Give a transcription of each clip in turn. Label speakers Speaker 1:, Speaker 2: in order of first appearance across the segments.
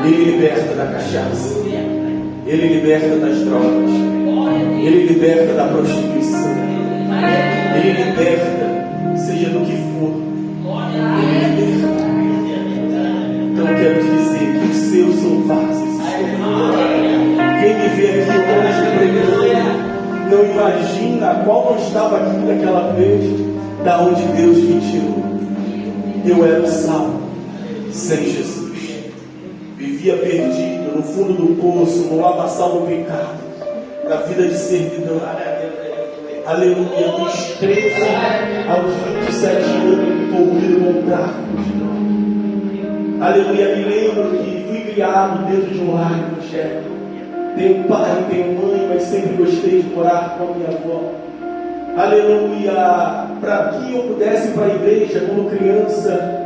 Speaker 1: Ele liberta da cachaça, Ele liberta das drogas, Ele liberta da prostituição, Ele liberta, seja do que for, Ele liberta. Então eu quero te dizer que os seus são vasos. Quem me vê aqui hoje pregando não imagina qual não estava aqui naquela vez, da onde Deus me tirou. Eu era um salvo sem Jesus. Vivia perdido no fundo do poço, no lamaçal do pecado, na vida de servidão. Aleluia, dos 13 aos 27 anos, envolvido com tráfico de droga. Aleluia, me lembro que fui criado dentro de um lar evangélico. Tenho pai, tenho mãe, mas sempre gostei de morar com a minha avó. Aleluia, para que eu pudesse ir para a igreja quando criança,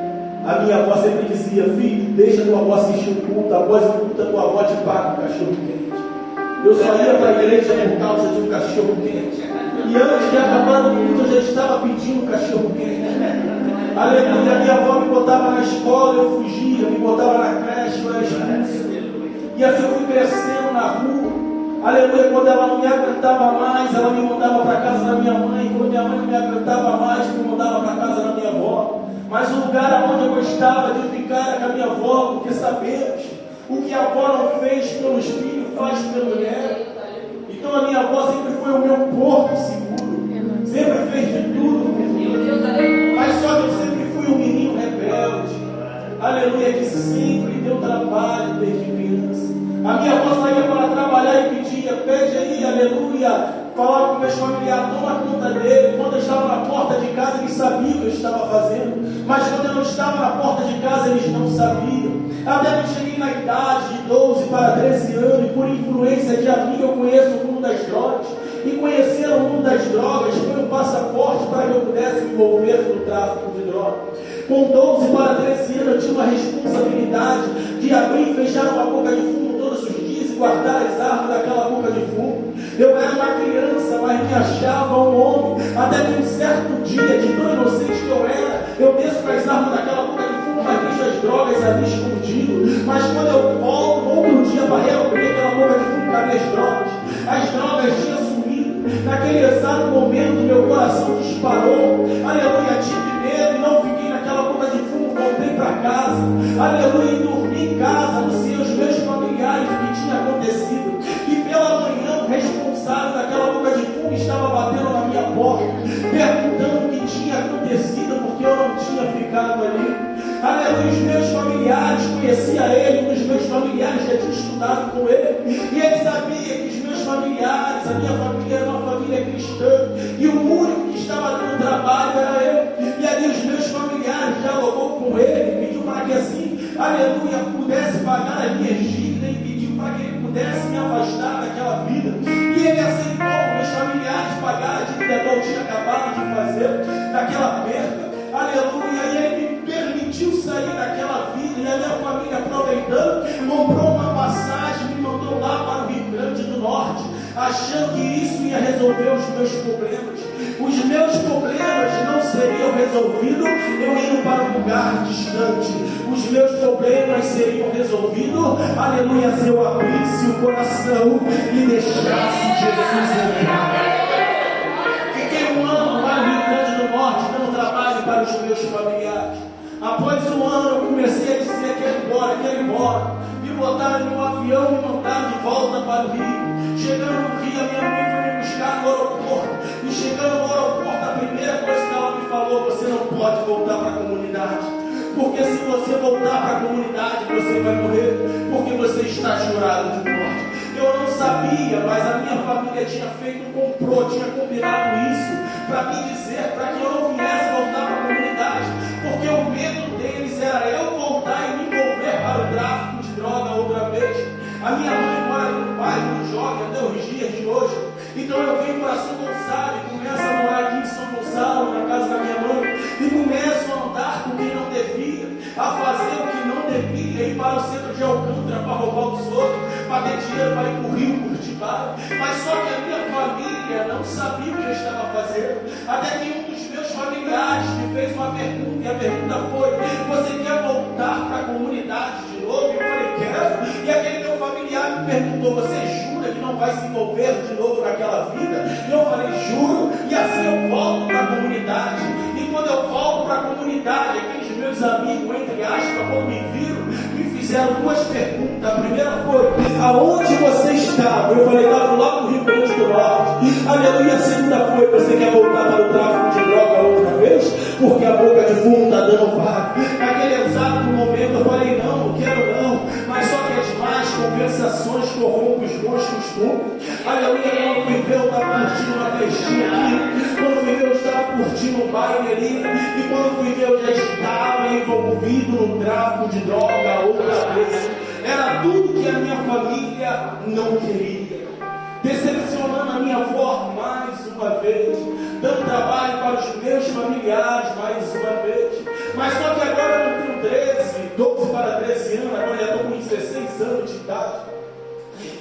Speaker 1: a minha avó sempre dizia: filho, deixa tua avó assistir o culto, após o culto a tua avó te paga um cachorro quente. Eu só ia para a igreja por causa de um cachorro quente. E antes de acabar o culto eu já estava pedindo um cachorro quente. Aleluia, minha avó me botava na escola, eu fugia, me botava na creche, eu era expulso. E assim eu fui crescendo na rua. Aleluia, quando ela não me aguentava mais, ela me mandava para casa da minha mãe. Quando minha mãe não me aguentava mais, me mandava para casa da minha avó. Mas o lugar onde eu gostava de ficar era com a minha avó, porque sabemos o que a avó não fez pelos filhos, faz pelo neto. Então a minha avó sempre foi o meu porto seguro, sempre fez de tudo por mim. Mas só que eu sempre fui um menino rebelde, aleluia, que sempre deu trabalho desde criança. A minha avó saía para trabalhar e pedia: pede aí, aleluia, falava com meus familiares, toma conta dele. Quando eu estava na porta de casa, eles sabiam o que eu estava fazendo, mas quando eu não estava na porta de casa, eles não sabiam. Até que eu cheguei na idade de 12 para 13 anos, e por influência de amigo eu conheço o mundo das drogas, e conhecer o mundo das drogas foi um passaporte para que eu pudesse me envolver no tráfico de drogas. Com 12 para 13 anos eu tinha uma responsabilidade de abrir e fechar uma boca de fumo todos os dias e guardar as armas daquela boca de fumo. Eu era uma criança, mas me achava um homem. Até que um certo dia, de tão inocente que eu era, eu desço com as armas daquela boca de fumo, mas deixo as drogas ali escondido. Mas quando eu volto, outro dia, para reabrir aquela boca de fumo, cadê as drogas tinham sumido. Naquele exato momento, meu coração disparou. Aleluia, tive medo e não fiquei naquela boca de fumo, voltei para casa. Aleluia, e dormi em casa, anunciei aos meus familiares o que tinha acontecido. E pela manhã, o responsável daquela boca de fumo estava batendo na minha porta, perguntando o que tinha acontecido, porque eu não tinha ficado ali. Aleluia, os meus familiares, conhecia ele, um dos meus familiares já tinha estudado com ele, e ele sabia que os meus familiares, a minha família era uma família cristã, e o único que estava dando trabalho era eu. E ali os meus familiares dialogou com ele, pediu para que assim, aleluia, pudesse pagar as minhas dívidas, e pediu para que ele pudesse me afastar daquela vida. E ele aceitou. Meus familiares pagaram a dívida que eu tinha acabado de fazer, daquela perda. Aleluia, e ele me permitiu sair daquela vida, e a minha família, aproveitando, comprou uma passagem, me mandou lá para o Rio Grande do Norte, achando que isso ia resolver os meus problemas. Os meus problemas não seriam resolvidos eu indo para um lugar distante. Os meus problemas seriam resolvidos, aleluia, se eu abrisse o coração e deixasse Jesus entrar. Fiquei um ano lá no Rio Grande do Norte, dando trabalho para os meus familiares. Após um ano eu comecei a dizer: quero ir embora. Me botaram em um avião e me mandaram de volta para o Rio. Chegando no Rio, a minha mãe foi me buscar no aeroporto. E chegando no aeroporto, a primeira coisa que ela me falou: você não pode voltar para a comunidade, porque se você voltar para a comunidade, você vai morrer, porque você está jurado de morte. Eu não sabia, mas a minha família tinha feito um complô, tinha combinado isso para me dizer, para que eu não viesse voltar para a comunidade, porque o medo deles era eu voltar e me envolver para o tráfico de droga outra vez. A minha mãe mora no bairro do Jogue até os dias de hoje. Então eu venho para São Gonçalo e começo a morar aqui em São Gonçalo, na casa da minha mãe, e começo a andar com quem não devia, a fazer o que não devia, ir para o centro de Alcântara para roubar o tesouro, para ter dinheiro para ir para o Rio Curitibar. Mas só que a minha família não sabia o que eu estava fazendo. Até que um dos meus familiares me fez uma pergunta, e a pergunta foi: você quer voltar para a comunidade de novo? Eu falei: quero. coisa. E aquele meu familiar me perguntou: você jura que não vai se envolver de novo naquela vida? E eu falei: juro. E assim eu volto para a comunidade. E quando eu volto para a comunidade, aqueles meus amigos, entre aspas, quando me viram, me fizeram duas perguntas. A primeira foi: aonde você estava? Eu falei: estava lá no Rio Grande do Norte. Aleluia. A segunda foi: você quer voltar para o tráfico de droga outra vez? Porque a boca de fumo está dando vaga. Naquele exato momento eu falei: não quero não. Mas só que as más conversações corrompem os bons costumes. Aleluia. Quando fui ver, eu estava curtindo uma festinha aqui. Quando fui ver, eu estava curtindo um baile ali. E quando fui ver, eu já estava envolvido no tráfico de droga outra vez. Era tudo que a minha família não queria. Decepcionando a minha avó mais uma vez, dando trabalho para os meus familiares mais uma vez. Mas só que agora eu tenho 12 para 13 anos, agora já estou com 16 anos de idade.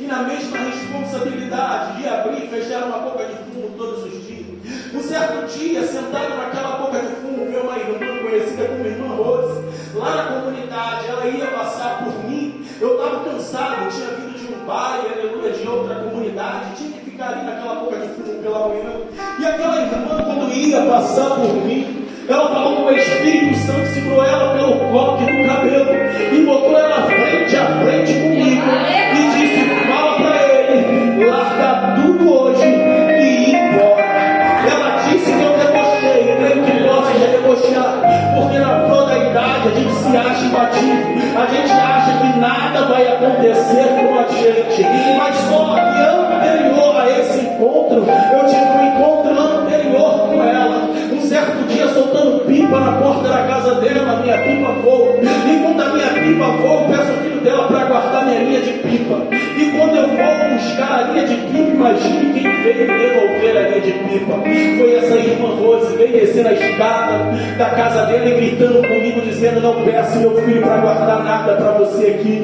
Speaker 1: E na mesma responsabilidade de abrir e fechar uma boca de fumo todos os dias. Um certo dia, sentado naquela boca de fumo, veio uma irmã conhecida como Irmã Rose, lá na comunidade. Ela ia passar por mim. Eu estava cansado, tinha vindo de um baile, aleluia, de outra comunidade, tinha que ficar ali naquela boca de fumo pela manhã. E aquela irmã, quando ia passar por mim, ela falou que o Espírito Santo segurou ela pelo coque do cabelo e botou ela frente a frente comigo e disse: fala para ele, larga tudo hoje e ir embora. Ela disse que eu debochei, creio que posso já debochar, porque na flor da idade a gente se acha imbatível, a gente acha que nada vai acontecer com a gente. Mas só que anterior a esse encontro, eu tive um encontro anterior com ela. Um certo dia, soltando pipa na porta da casa dela, a minha pipa voa. E quando a minha pipa voa, eu peço ao filho dela para guardar minha linha de pipa. E quando eu vou buscar a linha de pipa, imagine quem veio me devolver a linha de pipa. Foi essa irmã Rose, veio descendo a escada da casa dela e gritando comigo, dizendo: não peço meu filho para guardar nada para você aqui.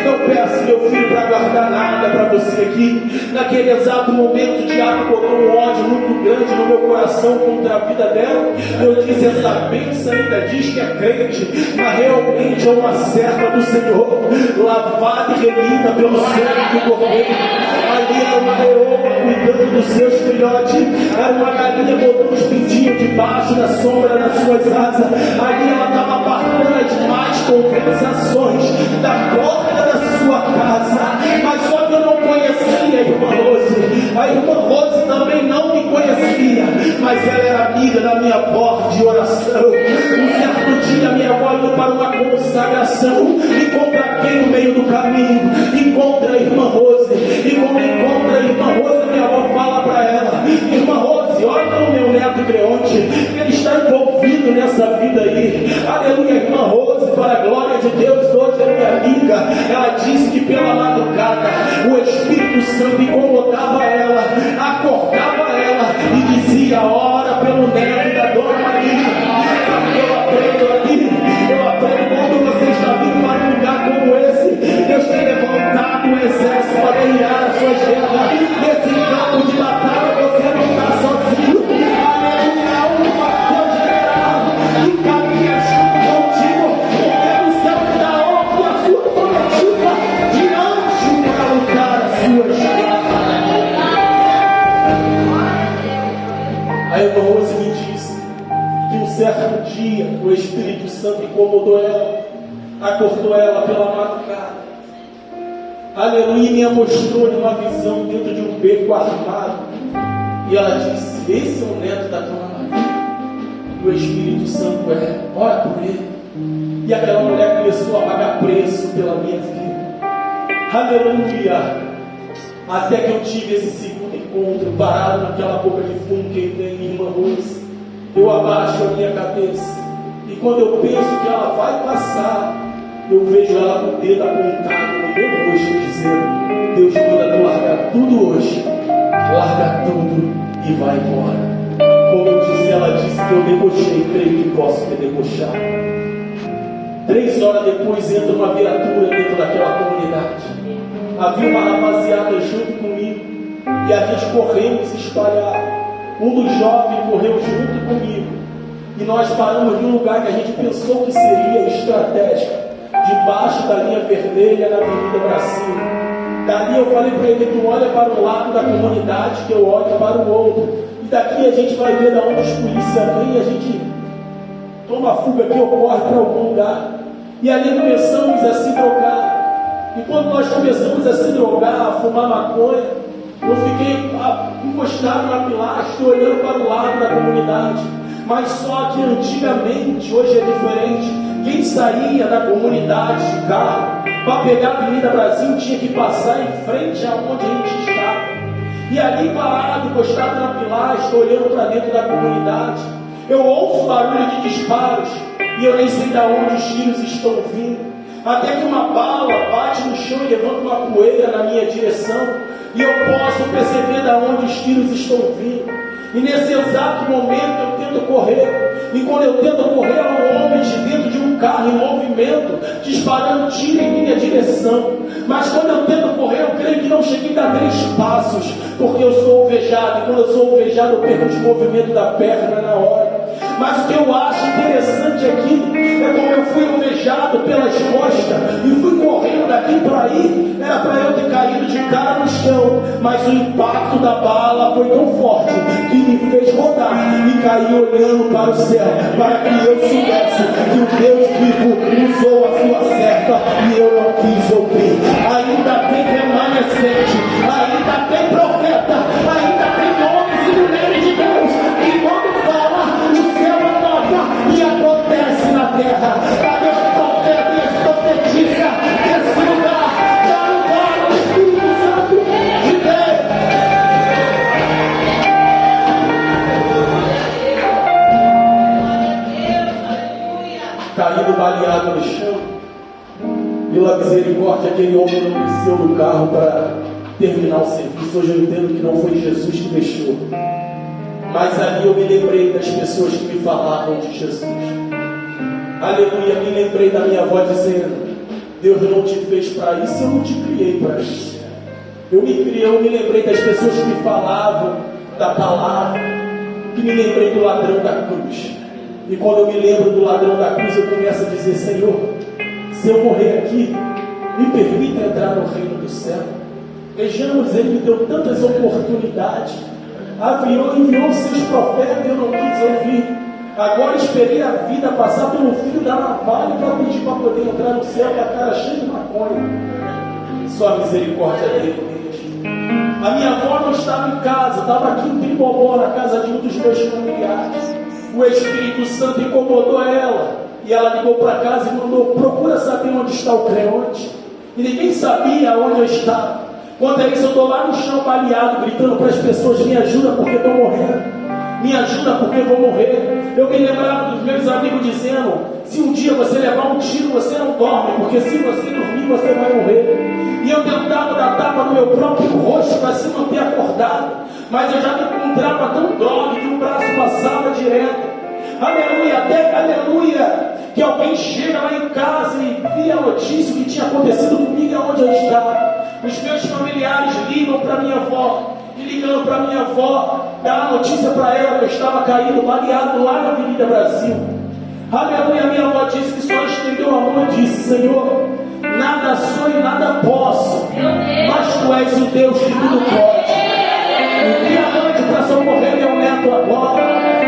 Speaker 1: Não peço meu filho para guardar nada para você aqui. Naquele exato momento, o diabo botou um ódio muito grande no meu coração contra a vida dela. Eu disse: essa bênção ainda diz que é crente, mas realmente é uma serva do Senhor, lavada e remida pelo sangue do Cordeiro. Ali era uma leoa cuidando dos seus filhotes, era uma galinha botando os pintinhos debaixo da sombra das suas asas. Ali ela estava apartando as más conversações da porta da sua casa. Mas só que eu não conhecia a irmã Rose. A irmã Rose também não me conhecia, mas ela era amiga da minha avó de oração. Um certo dia, minha avó indo para uma consagração, encontra quem no meio do caminho? Encontra a irmã Rose. E quando encontra a irmã Rose, minha avó fala para ela: irmã Rose, olha para o meu neto Creonte, ele está envolvido nessa vida aí. Aleluia. Irmã Rose, para a glória de Deus, hoje é minha amiga. Ela disse que pela madrugada o Espírito Santo incomodava ela, acordava ela e dizia: ora pelo neto da Dona Maria. Sabe o que eu aprendo aqui? Eu aprendo quando você está vindo para um lugar como esse, Deus tem levantado um exército para guerrear as suas guerras. Nesse campo de batalha você não está sozinho. Aleluia. Uma coisa geral que caminha junto contigo, porque o céu te dá ordem a sua coletiva de anjo para lutar as suas guerras. A irmã Rose me disse que um certo dia o Espírito Santo incomodou ela, acordou ela pela madrugada. Aleluia. Me mostrou uma visão dentro de um beco armado. E ela disse: esse é o neto da Dona Maria. E o Espírito Santo ora por ele. E aquela mulher começou a pagar preço pela minha vida. Aleluia. Até que eu tive esse segundo encontro, parado naquela boca de fumo que vem, irmã Rose. Eu abaixo a minha cabeça, e quando eu penso que ela vai passar, eu vejo ela com o dedo apontado no meu rosto, dizendo: Deus manda tu largar tudo hoje, larga tudo e vai embora. Como eu disse, ela disse que eu debochei, creio que posso ter debochado. 3 horas depois entra uma viatura dentro daquela comunidade. Havia uma rapaziada junto comigo, e a gente correu e se espalhava. Um dos jovens correu junto comigo, e nós paramos num lugar que a gente pensou que seria estratégico, debaixo da linha vermelha na Avenida Brasil. Dali eu falei para ele: tu olha para um lado da comunidade, que eu olho para o outro. E daqui a gente vai ver de onde os polícias vêm e a gente toma a fuga aqui ou corre para algum lugar. E ali começamos a se drogar. E quando nós começamos a se drogar, a fumar maconha, eu fiquei encostado na pilastra, olhando para o lado da comunidade. Mas só que antigamente, hoje é diferente. Quem saía da comunidade de carro para pegar a Avenida Brasil tinha que passar em frente aonde a gente estava. E ali parado, encostado na pilastra, olhando para dentro da comunidade, eu ouço barulho de disparos e eu nem sei de onde os tiros estão vindo. Até que uma bala bate no chão e levanta uma poeira na minha direção e eu posso perceber de onde os tiros estão vindo. E nesse exato momento eu tento correr. E quando eu tento correr, há um homem de dentro de um carro em movimento, disparando tiro em minha direção. Mas quando eu tento correr, eu creio que não cheguei a 3 passos, porque eu sou alvejado. E quando eu sou alvejado, eu perco o movimento da perna na hora. Mas o que eu acho interessante aqui é como eu fui alvejado pelas costas e fui correndo daqui para aí. Era para eu ter caído de cara no chão, mas o impacto da bala foi tão forte que me fez rodar e cair olhando para o céu, para que eu soubesse que o Deus vivo usou a sua seta e eu não quis ouvir. Ainda tem remanescente, ainda tem profeta, ainda tem homens e mulheres de Deus que quando fala, o céu anota e acontece na terra. Cadê os profetas e as profetisas desse lugar? Dá lugar ao Espírito Santo de Deus. Caído baleado no chão, pela misericórdia, aquele homem não desceu do carro para terminar o serviço. Hoje eu entendo que não foi Jesus que deixou, mas ali eu me lembrei das pessoas que me falavam de Jesus. Aleluia, me lembrei da minha avó dizendo: Deus não te fez para isso, eu não te criei para isso. Eu me lembrei das pessoas que me falavam da palavra, que me lembrei do ladrão da cruz. E quando eu me lembro do ladrão da cruz, eu começo a dizer: Senhor, se eu morrer aqui, me permita entrar no reino do céu. Vejamos, Ele me deu tantas oportunidades, enviou seus profetas e eu não quis ouvir. Agora esperei a vida passar pelo fio da navalha para pedir para poder entrar no céu com a cara cheia de maconha. Só a misericórdia dele mesmo. A minha avó não estava em casa, estava aqui em Tribobó, na casa de um dos meus familiares. O Espírito Santo incomodou ela e ela ligou para casa e mandou: procura saber onde está o Creonte. E ninguém sabia onde eu estava. Quando é isso, eu estou lá no chão baleado, gritando para as pessoas: me ajuda porque estou morrendo, me ajuda porque vou morrer. Eu me lembrava dos meus amigos dizendo: se um dia você levar um tiro, você não dorme, porque se você dormir, você vai morrer. E eu tentava dar tapa no meu próprio rosto para se manter acordado, mas eu já me encontrava tão drogue que o braço passava direto. Aleluia, até aleluia, que alguém chega lá em casa e via a notícia que tinha acontecido comigo e onde eu estava. Os meus familiares ligam para minha avó, e ligando para minha avó, dá a notícia para ela que eu estava caído, baleado lá na Avenida Brasil. Aleluia, minha avó disse que só estendeu a mão e disse: Senhor, nada sou e nada posso, mas Tu és o Deus que tudo pode. Envia anjo para socorrer meu neto agora.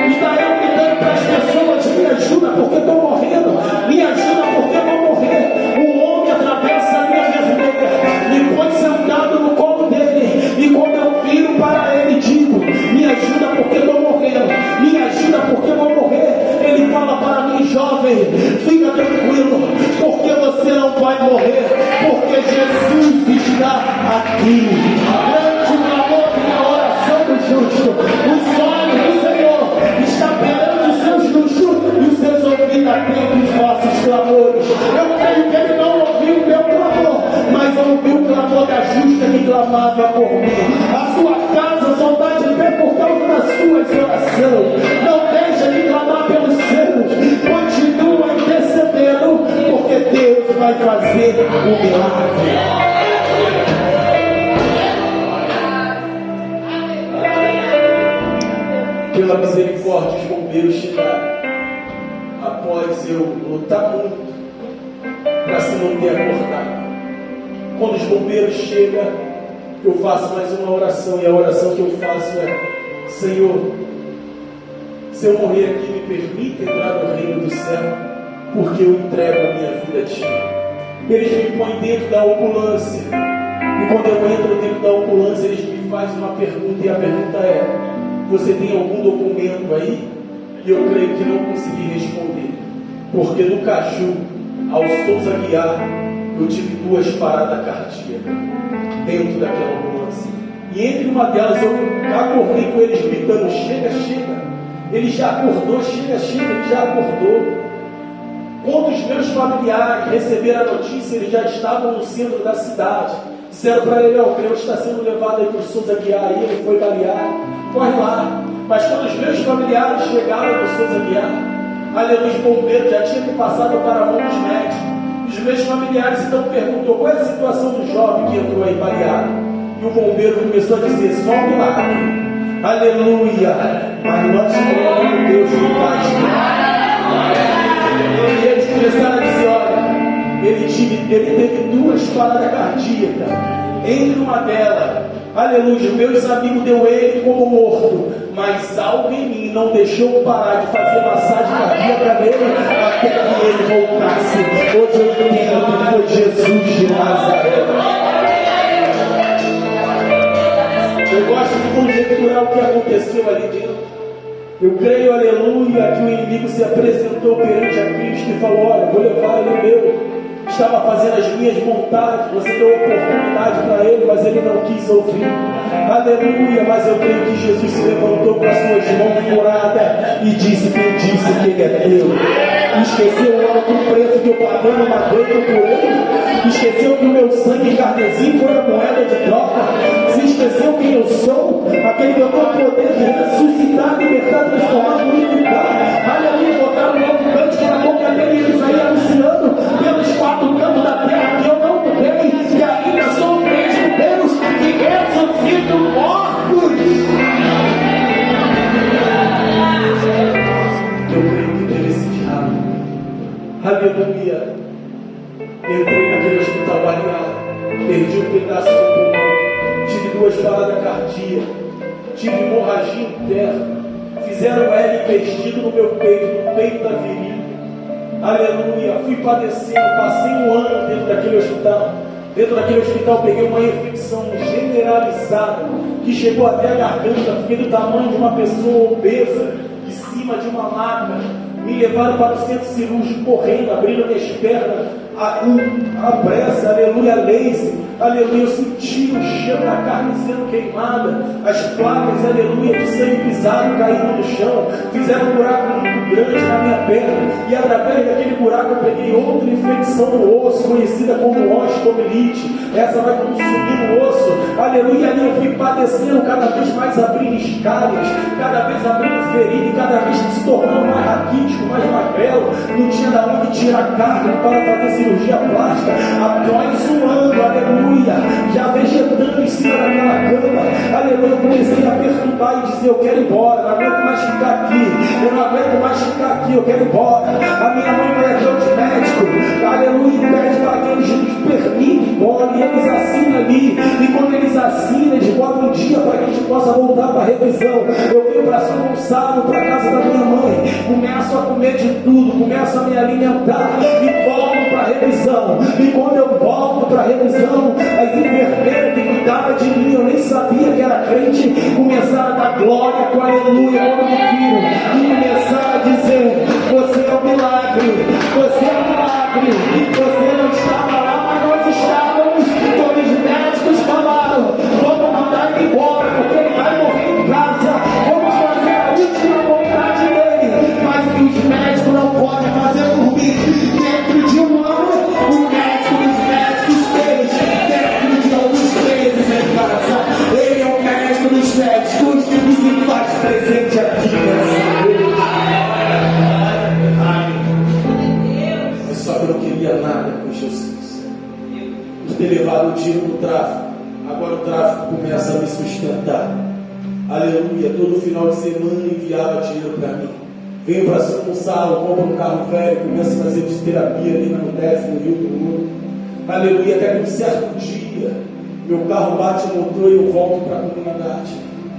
Speaker 1: E daí eu gritando para as pessoas: me ajuda porque estou morrendo, me ajuda porque eu vou morrer. Um homem atravessa a linha vermelha, me põe sentado no colo dele, e quando eu viro para ele digo: me ajuda porque estou morrendo, me ajuda porque eu vou morrer. Ele fala para mim: jovem, fica tranquilo, porque você não vai morrer, porque Jesus está aqui. Grande clamor na oração do justo. Os olhos do Senhor estão perante os seus justos e os seus ouvidos atentos os nossos clamores. Eu creio que Ele não ouviu o meu clamor, mas ouviu o clamor da justa que clamava por mim. A sua casa só está de pé por causa das suas orações. Não deixa de clamar pelos seus, continua intercedendo, porque Deus vai fazer o milagre. Pela misericórdia, os bombeiros chegaram. Após eu lutar muito para se manter acordado. Quando os bombeiros chegam, eu faço mais uma oração, e a oração que eu faço é: Senhor, se eu morrer aqui, me permita entrar no reino do céu, porque eu entrego a minha vida a Ti. Eles me põem dentro da ambulância, e quando eu entro dentro da ambulância, eles me fazem uma pergunta, e a pergunta é: você tem algum documento aí? E eu creio que não consegui responder, porque do Caju ao Souza Aguiar eu tive 2 paradas cardíacas dentro daquela ambulância, e entre uma delas eu acordei com eles gritando: chega, chega. Ele já acordou, chega, chega, ele já acordou. Quando os meus familiares receberam a notícia, eles já estavam no centro da cidade. Disseram para ele: o Creu está sendo levado aí para o Souza Aguiar, aí ele foi baleado, corre lá. Mas quando os meus familiares chegaram no Souza Aguiar, aleluia, os bombeiros já tinham me passado para a mão dos médicos. Os meus familiares então perguntou: qual é a situação do jovem que entrou aí baleado? E o bombeiro começou a dizer: só um milagre. Aleluia! Mas nós cremos no Deus que faz. E eles começaram a dizer: olha, ele teve 2 paradas cardíacas. Entre uma delas, aleluia, meus amigos deu ele como morto, mas algo em mim não deixou parar de fazer massagem cardíaca nele até que ele voltasse. Hoje eu entendo que foi Jesus de Nazaré. Eu gosto de conjecturar o que aconteceu ali dentro. Eu creio, aleluia, que o inimigo se apresentou perante a Cristo e falou: olha, vou levar ele meu. Estava fazendo as minhas vontades, você deu oportunidade para ele, mas ele não quis ouvir. Aleluia, mas eu creio que Jesus se levantou com as suas mãos furadas e disse: quem disse que ele é teu? Esqueceu o alto preço que eu paguei no madeiro por ele? Esqueceu que o meu sangue carmesim foi a moeda de troca? Se esqueceu quem eu sou? Aquele que eu tenho o poder de ressuscitar, libertar, transformar, purificar. Aleluia, botar um novo cântico na boca dele e ele sair anunciando pelos 4 cantos da terra que eu não mudei, que ainda sou o mesmo Deus que ressuscita mortos. Eu creio que teve esse diabo. Aleluia. Entrei naquele hospital baleado, perdi um pedaço do pulmão, tive 2 paradas cardíacas, tive hemorragia interna, fizeram L investido no meu peito, no peito da virilha. Aleluia, fui padecendo, passei 1 ano dentro daquele hospital. Dentro daquele hospital peguei uma infecção generalizada que chegou até a garganta, fiquei do tamanho de uma pessoa obesa, em cima de uma maca. Me levaram para o centro cirúrgico correndo, abrindo minhas pernas, a pressa, aleluia, laser, aleluia, eu senti o cheiro da carne sendo queimada, as placas, aleluia, de sangue pisado caindo no chão, fizeram um buraco muito grande na minha perna, e através daquele buraco eu peguei outra infecção no osso, conhecida como osteomielite. Essa vai consumir o osso, aleluia, ali eu fui padecendo, cada vez mais abrindo escalhas, cada vez abrindo ferida, e cada vez se tornando mais raquítico, mais magrelo, não tinha da onde tirar carne para fazer cirurgia plástica. Após 1 ano, aleluia, já vegetando em cima daquela cama, aleluia, eu comecei a perturbar e dizer: eu quero ir embora, não aguento mais ficar aqui, eu não aguento mais ficar aqui, eu quero ir embora. A minha mãe vai até os médicos, aleluia, e pede para que eles nos permitam ir embora, e eles assinam ali, e quando eles assinam, eles botam um dia para que a gente possa voltar para a revisão. Eu venho para São Gonçalo, para a casa da minha mãe, começo a comer de tudo, começo a me alimentar, e volto para a revisão. E quando eu volto para a revisão, as enfermeiras que cuidavam de mim, eu nem sabia que era crente, começaram a dar glória com aleluia quando me viram, e começaram a dizer: você é um milagre, você é um milagre, você não estava lá, mas nós estávamos. Quando os médicos falaram: vamos mandar ele embora, porque ele vai morrer em casa, vamos fazer a última vontade dele, mas o que os médicos não podem fazer por mim, dentro de 1 ano, o médico dos médicos fez, dentro de alguns meses em casa. Ele é o médico dos médicos e se faz presente aqui nessa noite. Mas só que eu não queria nada com Jesus. Por ter levado o dinheiro no tráfico, agora o tráfico começa a me sustentar. Aleluia, todo final de semana enviava dinheiro para mim. venho para São Gonçalo, compro um carro velho, começo a fazer fisioterapia ali na UDF, no Rio do Ouro. Aleluia, até que um certo dia, meu carro bate o motor e eu volto para a comunidade.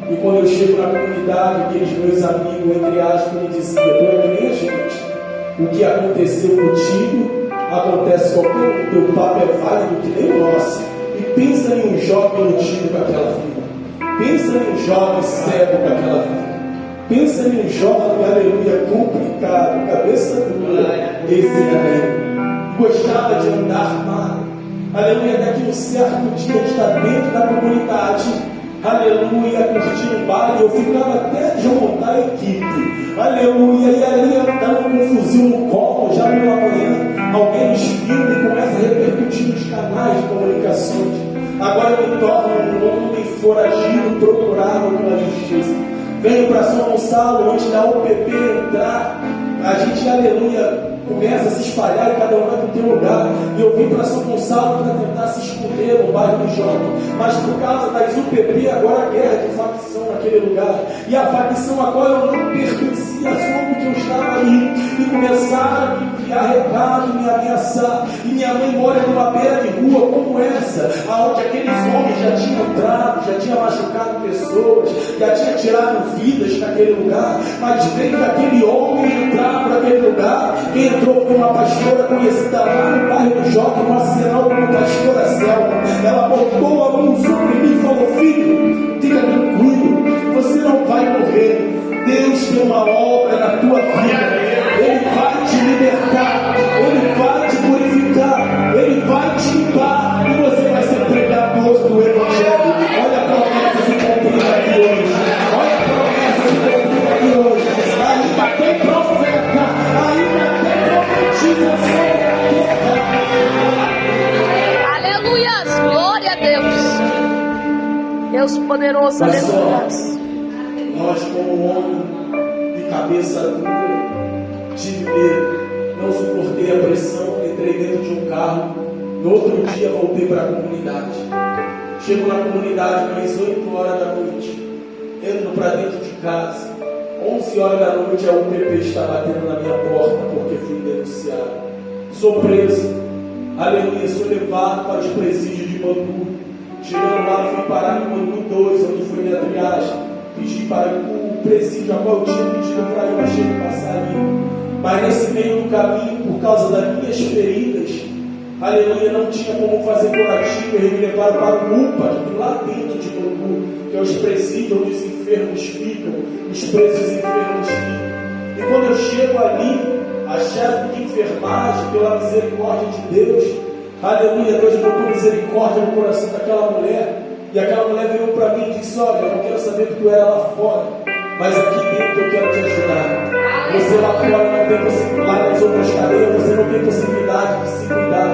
Speaker 1: E quando eu chego na comunidade, aqueles meus amigos, entre aspas, me diziam: tu é que nem a gente. O que aconteceu contigo, acontece com qualquer um. Teu papo é válido que nem o nosso. E pensa em um jovem iludido com aquela vida. Pensa em um jovem cego com aquela vida. Pensa em um jovem, aleluia, complicado, cabeça dura, esse gostava de andar mal. Aleluia, até que um certo dia a gente está dentro da comunidade, aleluia, curtindo um baile, eu ficava até de montar a equipe, aleluia, e ali andando com um fuzil no colo, já pela manhã, alguém nos filma e começa a repercutir nos canais de comunicações. Agora eu me torno um homem foragido, procurado pela justiça. Venho para São Gonçalo, antes da UPP entrar, a gente, aleluia, começa a se espalhar e cada um vai para o teu lugar. E eu vim para São Gonçalo para tentar se esconder no bairro do Jovem. Mas por causa das UPP, agora a guerra de facção naquele lugar. E a facção a qual eu não pertencia, soube que eu estava ali. E começaram a me enviar recado, me ameaçar. E minha mãe mora numa beira de rua como essa, aonde aqueles homens já tinham entrado, já tinham machucado pessoas, já tinham tirado vidas naquele lugar. Mas veio daquele homem entrar para aquele lugar. Quem entrou foi uma pastora conhecida lá no bairro do Joca, no Arsenal, como pastora Selma. Ela botou a mão sobre mim e falou: filho, fica tranquilo, você não vai morrer. Deus tem uma obra na tua vida. Ele vai te libertar, Ele vai te purificar, Ele vai te limpar e você vai ser pregador do Evangelho. Olha a promessa se cumprindo aqui hoje. Olha a promessa se cumprindo aqui hoje. Ainda tem profeta, ainda tem profetização na terra.
Speaker 2: Aleluias, glória a Deus. Deus poderoso, aleluias.
Speaker 1: Nós, como homem de cabeça dura, tive medo, não suportei a pressão, entrei dentro de um carro. No outro dia voltei para a comunidade. Chego na comunidade às 8 horas da noite, entro para dentro de casa. 11 horas da noite a UPP está batendo na minha porta porque fui denunciado. Sou preso, aleluia, sou levado para os presídios de Bangu. Chegando lá, fui parar no Bangu 2, onde foi minha triagem. Pedi para o presídio a qual eu tinha pedido para ir, mas tinha que passar ali. Mas nesse meio do caminho, por causa das minhas feridas, aleluia, não tinha como fazer curativo. Eles me levaram para o UPA, que tem lá dentro de Bangu, que é os presídios onde os enfermos ficam, os presos enfermos ficam. E quando eu chego ali, a chefe de enfermagem, pela misericórdia de Deus, aleluia, Deus botou misericórdia no coração daquela mulher. E aquela mulher virou para mim e disse: olha, eu não quero saber que tu era lá fora, mas aqui dentro eu quero te ajudar. Você lá fora não tem possibilidade, lá nas outras cadeias você não tem possibilidade de se cuidar.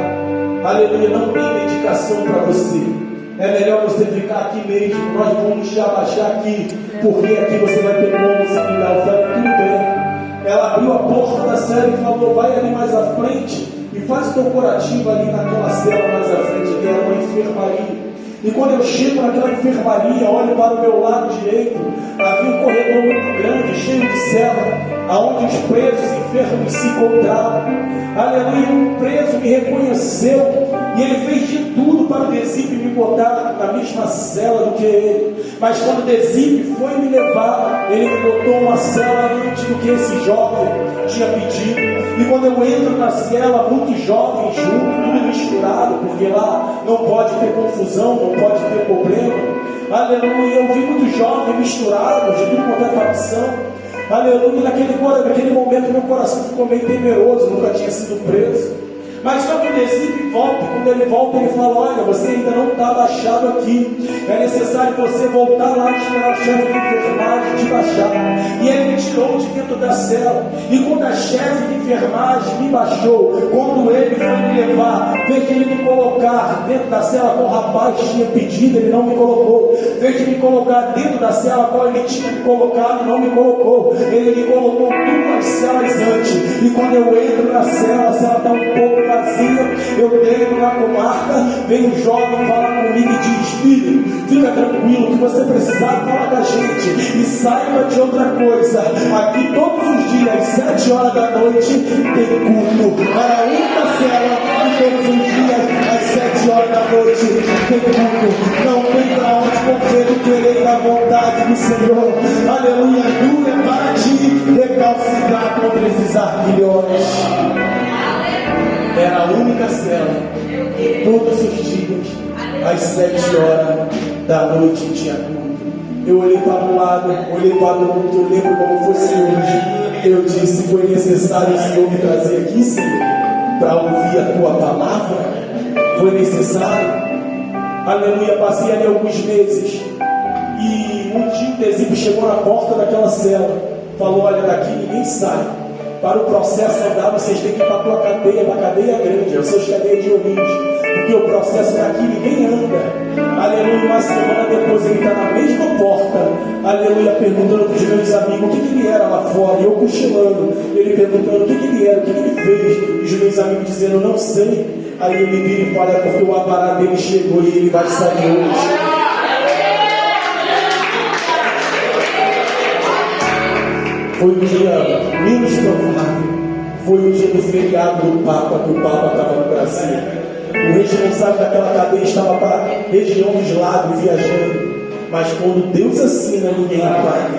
Speaker 1: Aleluia, não tem medicação para você. É melhor você ficar aqui mesmo. Nós vamos te abaixar aqui, porque aqui você vai ter como se cuidar. Eu falei: tudo bem. Ela abriu a porta da cela e falou: vai ali mais à frente e faz o teu curativo ali naquela cela mais à frente. Ali era uma enfermaria. E quando eu chego naquela enfermaria, olho para o meu lado direito, havia um corredor muito grande, cheio de cela, aonde os presos enfermos se encontravam. Aleluia, um preso me reconheceu e ele fez de tudo para o Desipe me botar na mesma cela do que ele. Mas quando o Desipe foi me levar, ele me botou uma cela antes do que esse jovem tinha pedido. E quando eu entro na cela, muitos jovens juntos, tudo misturado, porque lá não pode ter confusão, não pode ter problema. Aleluia, eu vi muitos jovens misturados, de tudo quanto é facção. Aleluia, naquele momento meu coração ficou meio temeroso, nunca tinha sido preso. Mas só que o Desipe volta, e quando ele volta, ele fala: olha, você ainda não está baixado aqui, é necessário você voltar lá e esperar o chefe de enfermagem te baixar. E ele me tirou de dentro da cela, e quando a chefe de enfermagem me baixou, quando ele foi me levar, veio ele me colocar dentro da cela qual o rapaz tinha pedido, ele não me colocou. Em vez de me colocar dentro da cela qual ele tinha me colocado, não me colocou. Ele me colocou 2 celas antes. E quando eu entro na cela, a cela está um pouco vazia. Eu deito na comarca, vem um jovem falar comigo e diz: filho, fica tranquilo, que você precisar, fala com a gente. E saiba de outra coisa, aqui todos os dias, 7 horas da noite, tem culto. Era a única cela que todos os dias, às 7 horas da noite, tem culto. Não tem para onde correr do querer da vontade do Senhor. Aleluia, dura é para te recalcitrar contra esses arquilhões. Era a única cela que todos os dias, às 7 horas da noite, tinha culto. Eu olhei para um lado, olhei para o outro, eu lembro como fosse hoje. Eu disse: foi necessário o Senhor me trazer aqui, Senhor, para ouvir a tua palavra? Foi necessário? Aleluia, passei ali alguns meses. E um dia o Tesíbio chegou na porta daquela cela, falou: olha, daqui ninguém sai. Para o processo andar, vocês têm que ir para a tua cadeia, para a cadeia grande, é o seu cadeia de Ourinhos, porque o processo daqui ninguém anda. Aleluia, uma semana depois ele está na mesma porta, aleluia, perguntando para os meus amigos o que ele era lá fora, e eu cochilando, ele perguntando o que ele era, o que ele fez, e os meus amigos dizendo: não sei. Aí eu me viro e falo: é porque o aparato dele chegou e ele vai sair hoje. Foi o dia menos provável. Foi o dia do feriado do Papa, que o Papa estava no Brasil. O responsável daquela cadeia estava para a região dos lagos viajando. Mas quando Deus assina, ninguém apaga.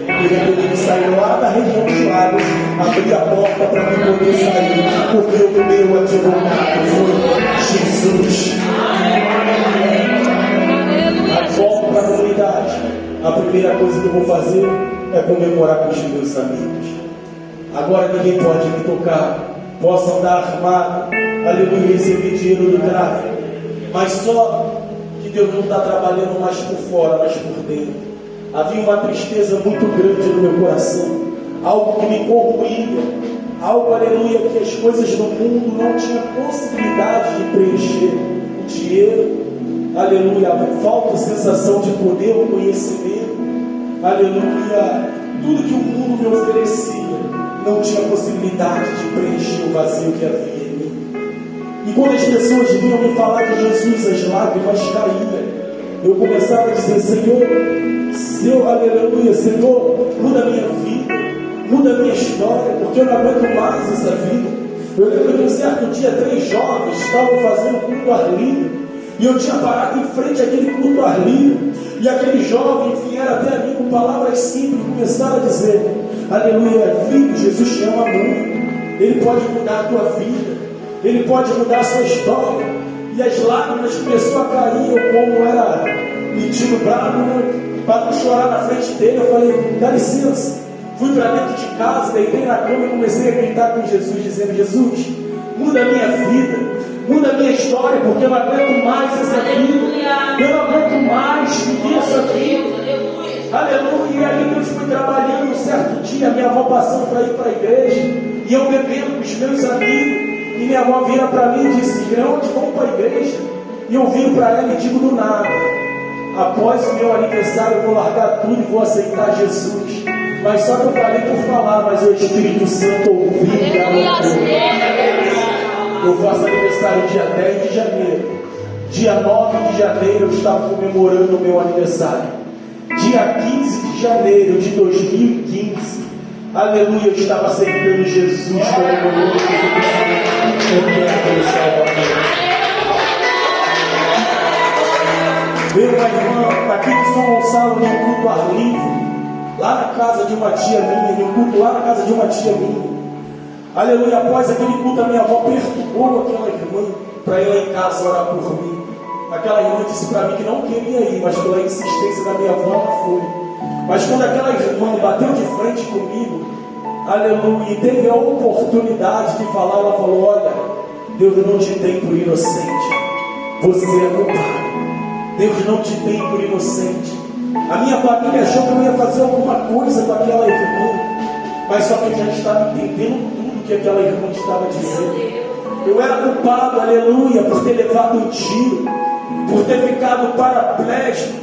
Speaker 1: Ele teve que sair lá da região dos lagos, abrir a porta para mim poder sair, porque o meu advogado foi Jesus. Aí volto para a comunidade. A primeira coisa que eu vou fazer é comemorar com os meus amigos. Agora ninguém pode me tocar. Posso andar armado, aleluia, receber dinheiro do tráfico, mas só que Deus não está trabalhando mais por fora, mas por dentro. Havia uma tristeza muito grande no meu coração, algo que me corroía, algo, aleluia, que as coisas do mundo não tinham possibilidade de preencher. O dinheiro, aleluia, a falta de sensação de poder, o conhecimento, aleluia, tudo que o mundo me oferecia não tinha possibilidade de preencher o vazio que havia em mim. E quando as pessoas vinham me falar de Jesus, as lágrimas caíam. Eu começava a dizer: Senhor, aleluia, Senhor, muda a minha vida, muda a minha história, porque eu não aguento mais essa vida. Eu lembro que um certo dia 3 jovens estavam fazendo culto ao ar livre, e eu tinha parado em frente àquele culto ao ar livre, e aqueles jovens vieram até a mim com palavras simples e começaram a dizer: aleluia, filho, Jesus te ama muito, Ele pode mudar a tua vida, Ele pode mudar a sua história. E as lágrimas começaram a cair. Eu, como era metido bravo, né, para não chorar na frente dele, eu falei: dá licença. Fui para dentro de casa, deitei na cama e comecei a gritar com Jesus, dizendo: Jesus, muda a minha vida, muda a minha história, porque eu não aguento mais essa vida, eu não aguento mais viver essa vida. Aleluia. E ali Deus foi trabalhando. Um certo dia, minha avó passando para ir para a igreja, e eu bebendo com os meus amigos, e minha avó vira para mim e disse: onde vamos para a igreja? E eu viro para ela e digo do nada: após o meu aniversário eu vou largar tudo e vou aceitar Jesus. Mas só que eu falei por falar, mas o Espírito Santo ouviu. Eu faço aniversário dia 10 de janeiro. Dia 9 de janeiro eu estava comemorando o meu aniversário. Dia 15 de janeiro de 2015, aleluia, eu estava aceitando Jesus como meu único Salvador. Veio uma irmã aqui de São Gonçalo num culto ao ar livre, lá na casa de uma tia minha, num culto lá na casa de uma tia minha. Aleluia, após aquele culto a minha avó perturbou aquela irmã para ir lá em casa orar por mim. Aquela irmã disse para mim que não queria ir, mas pela insistência da minha avó ela foi. Mas quando aquela irmã bateu de frente comigo, aleluia, e teve a oportunidade de falar, ela falou: olha, Deus não te tem por inocente, você é culpado. Deus não te tem por inocente. A minha família achou que eu ia fazer alguma coisa com aquela irmã, mas só que eu já estava entendendo tudo que aquela irmã estava dizendo. Eu era culpado, aleluia, por ter levado um tiro, por ter ficado paraplégico.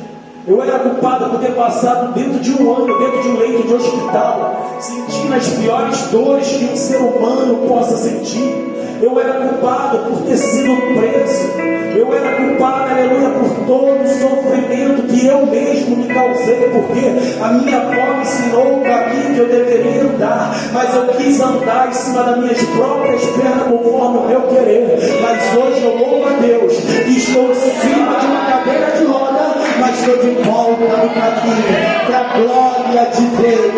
Speaker 1: Eu era culpado por ter passado dentro de um ano, dentro de um leito de hospital, sentindo as piores dores que um ser humano possa sentir. Eu era culpado por ter sido preso. Eu era culpado, aleluia, por todo o sofrimento que eu mesmo me causei, porque a minha avó me ensinou o caminho que eu deveria andar, mas eu quis andar em cima das minhas próprias pernas conforme o meu querer. Mas hoje eu louvo a Deus que estou em cima de uma cadeira de roda, mas estou de volta no caminho, para a glória de Deus.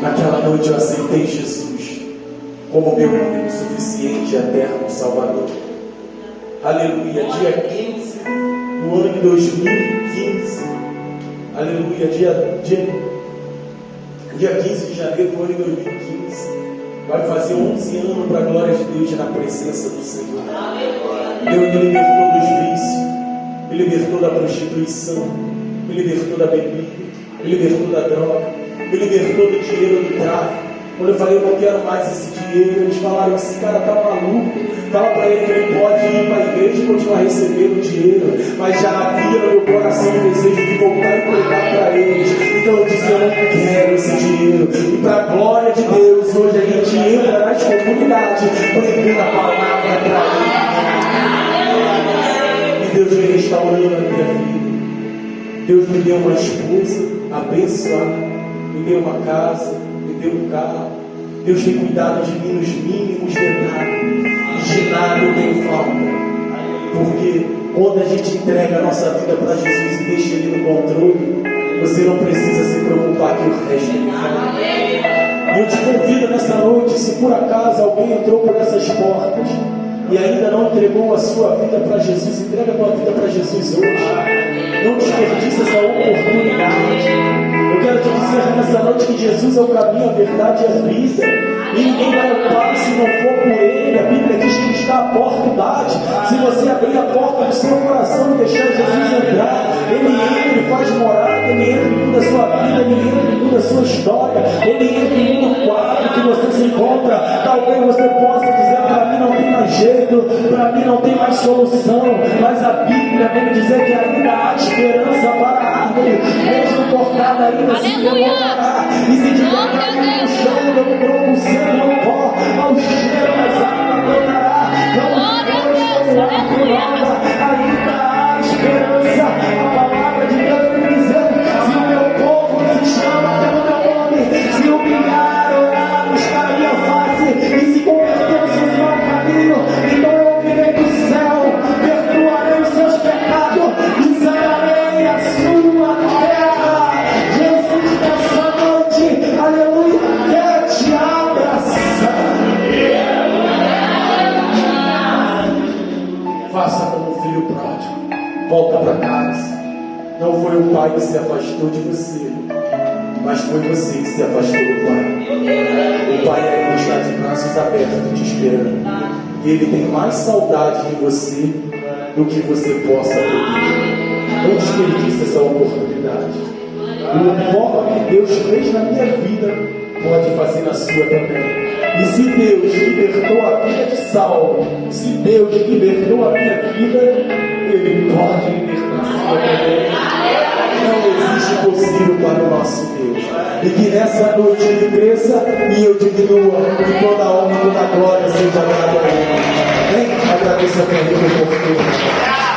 Speaker 1: Naquela noite eu aceitei Jesus como meu único, suficiente e eterno Salvador. Aleluia, dia 15 do ano de 2015. Aleluia, dia 15 de janeiro do ano de 2015. Vai fazer 11 anos para a glória de Deus na presença do Senhor. Deus me libertou dos vícios, me libertou da prostituição, me libertou da bebida, me libertou da droga, me libertou do dinheiro do tráfico. Quando eu falei, eu não quero mais esse dinheiro, eles falaram, esse cara está maluco. Fala para ele que ele pode ir para a igreja e continuar recebendo dinheiro, mas já havia no meu coração o desejo de voltar e pregar para eles. Então eu disse, eu não quero esse dinheiro. E para a glória de Deus, hoje a gente entra nas comunidades pregando a palavra para eles. E Deus vem restaurando a minha vida. Deus me deu uma esposa abençoada, me deu uma casa, me deu um carro. Deus tem cuidado de mim nos mínimos detalhes. De nada eu tenho falta. Porque quando a gente entrega a nossa vida para Jesus e deixa Ele no controle, você não precisa se preocupar que o resto Ele faz. Eu te convido nessa noite, se por acaso alguém entrou por essas portas e ainda não entregou a sua vida para Jesus, entrega a tua vida para Jesus hoje. Não desperdice essa oportunidade. Eu quero te dizer nessa noite que Jesus é o caminho, a verdade e a vida. E ninguém vai ao Pai se não for por Ele. A Bíblia diz que Ele está à porta e bate. Se você abrir a porta do seu coração e deixar Jesus entrar, Ele entra e faz morada, Ele entra e muda a sua vida, Ele entra e muda a sua história, Ele entra e muda o quadro que você se encontra. Talvez você possa dizer, para mim não tem mais jeito, para mim não tem mais solução, mas a Bíblia vem dizer que ainda há esperança para a árvore, mesmo cortada ainda se levantará, e se tiver caído no chão, não tronco seco no pó, ao cheiro das águas brotará, ainda há esperança. A palavra de Deus vem dizer, se o meu povo se chama pelo meu nome, se humilhar, orar, buscar a minha face e se converter aos seus maus caminhos, então eu ouvirei do céu, perdoarei os seus pecados e sararei a sua terra. Jesus nessa noite, aleluia, quer te abraçar. Faça como o filho pródigo, volta para casa. Não foi o pai que se afastou de você, mas foi você que se afastou do pai. O pai ainda está de braços abertos te esperando. E ele tem mais saudade de você do que você possa ter. Não desperdice essa oportunidade. O modo que Deus fez na minha vida pode fazer na sua também. E se Deus libertou a vida de Saulo, se Deus libertou a minha vida, Ele pode libertar a sua também. Não existe impossível para o nosso Deus. E que nessa noite Ele cresça e eu diminua, e toda a honra e toda a glória seja dada a Ele. Vem, agradeça a Ele por tudo.